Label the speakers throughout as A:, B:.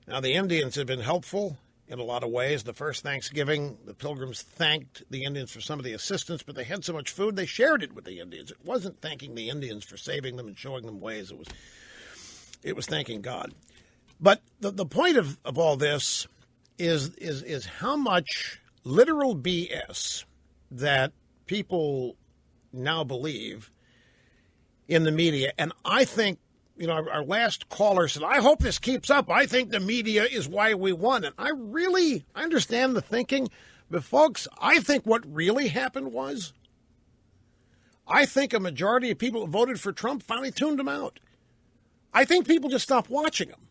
A: Now, the Indians have been helpful in a lot of ways. The first Thanksgiving, the Pilgrims thanked the Indians for some of the assistance, but they had so much food, they shared it with the Indians. It wasn't thanking the Indians for saving them and showing them ways. It was thanking God. But the point of all this is how much literal BS that people now believe in the media. And I think, our last caller said, I hope this keeps up. I think the media is why we won. And I understand the thinking. But, folks, I think what really happened was I think a majority of people who voted for Trump finally tuned him out. I think people just stopped watching him.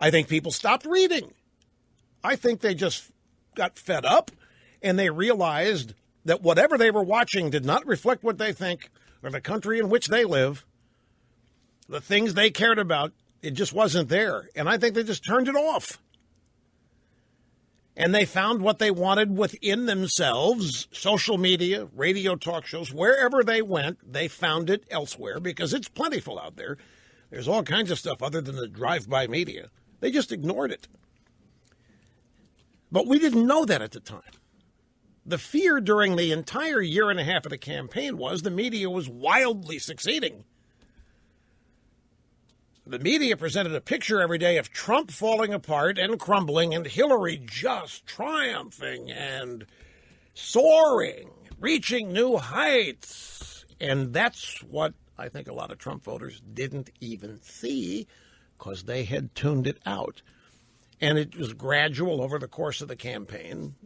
A: I think people stopped reading. I think they just got fed up and they realized that whatever they were watching did not reflect what they think or the country in which they live. The things they cared about, it just wasn't there. And I think they just turned it off. And they found what they wanted within themselves, social media, radio talk shows, wherever they went, they found it elsewhere because it's plentiful out there. There's all kinds of stuff other than the drive-by media. They just ignored it. But we didn't know that at the time. The fear during the entire year and a half of the campaign was the media was wildly succeeding. The media presented a picture every day of Trump falling apart and crumbling and Hillary just triumphing and soaring, reaching new heights. And that's what I think a lot of Trump voters didn't even see because they had tuned it out. And it was gradual over the course of the campaign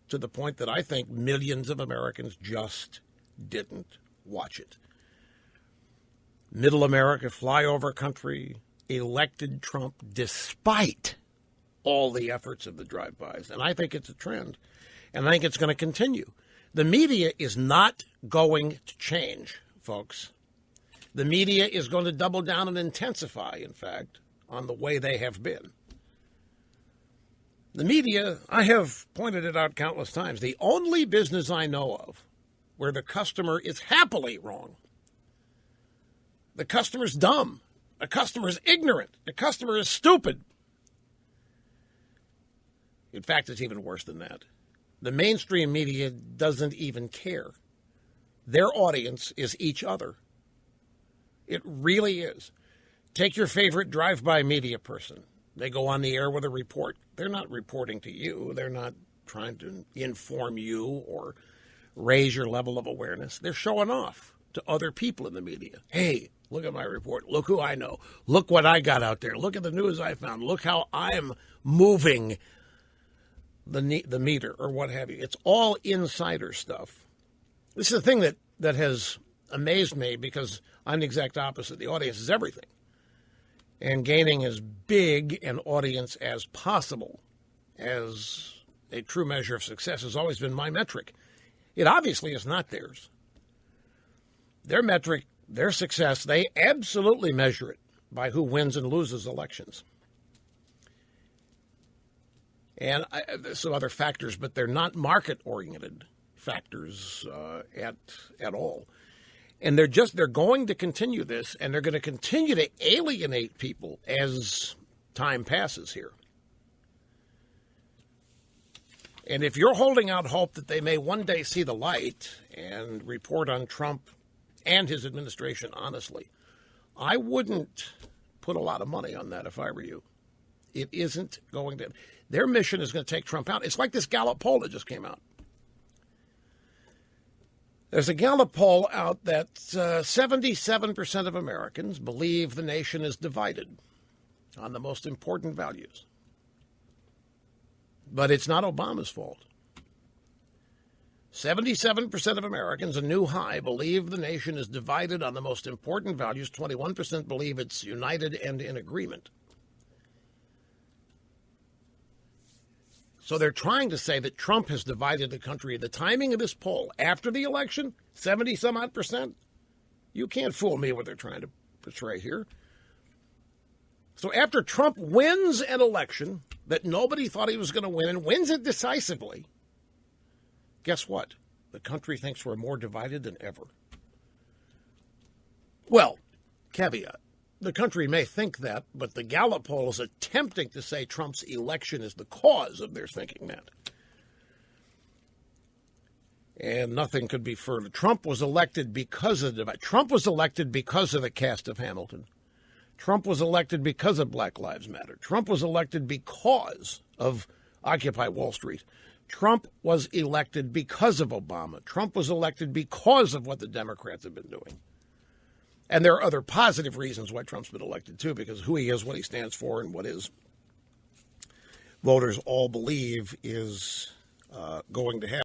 A: to the point that I think millions of Americans just didn't watch it. Middle America, flyover country, elected Trump despite all the efforts of the drive-bys. And I think it's a trend. And I think it's going to continue. The media is not going to change, folks. The media is going to double down and intensify, in fact, on the way they have been. The media, I have pointed it out countless times, the only business I know of where the customer is happily wrong. The customer's dumb. The customer's ignorant. The customer is stupid. In fact, it's even worse than that. The mainstream media doesn't even care. Their audience is each other. It really is. Take your favorite drive-by media person. They go on the air with a report. They're not reporting to you. They're not trying to inform you or raise your level of awareness. They're showing off to other people in the media. Hey, look at my report. Look who I know. Look what I got out there. Look at the news I found. Look how I'm moving the meter or what have you. It's all insider stuff. This is the thing that has amazed me because I'm the exact opposite. The audience is everything. And gaining as big an audience as possible as a true measure of success has always been my metric. It obviously is not theirs. Their metric, their success, they absolutely measure it by who wins and loses elections. And there's some other factors, but they're not market-oriented factors at all. And they're going to continue this, and they're going to continue to alienate people as time passes here. And if you're holding out hope that they may one day see the light and report on Trump and his administration honestly, I wouldn't put a lot of money on that if I were you. It isn't going to. Their mission is going to take Trump out. It's like this Gallup poll that just came out. There's a Gallup poll out that 77% of Americans believe the nation is divided on the most important values. But it's not Obama's fault. 77% of Americans, a new high, believe the nation is divided on the most important values. 21% believe it's united and in agreement. So they're trying to say that Trump has divided the country. The timing of this poll after the election, 70-some-odd%, you can't fool me what they're trying to portray here. So after Trump wins an election that nobody thought he was going to win and wins it decisively, guess what? The country thinks we're more divided than ever. Well, caveat, the country may think that, but the Gallup poll is attempting to say Trump's election is the cause of their thinking that. And nothing could be further. Trump was elected because of the divide. Trump was elected because of the cast of Hamilton. Trump was elected because of Black Lives Matter. Trump was elected because of Occupy Wall Street. Trump was elected because of Obama. Trump was elected because of what the Democrats have been doing. And there are other positive reasons why Trump's been elected, too, because who he is, what he stands for, and what his voters all believe is going to happen.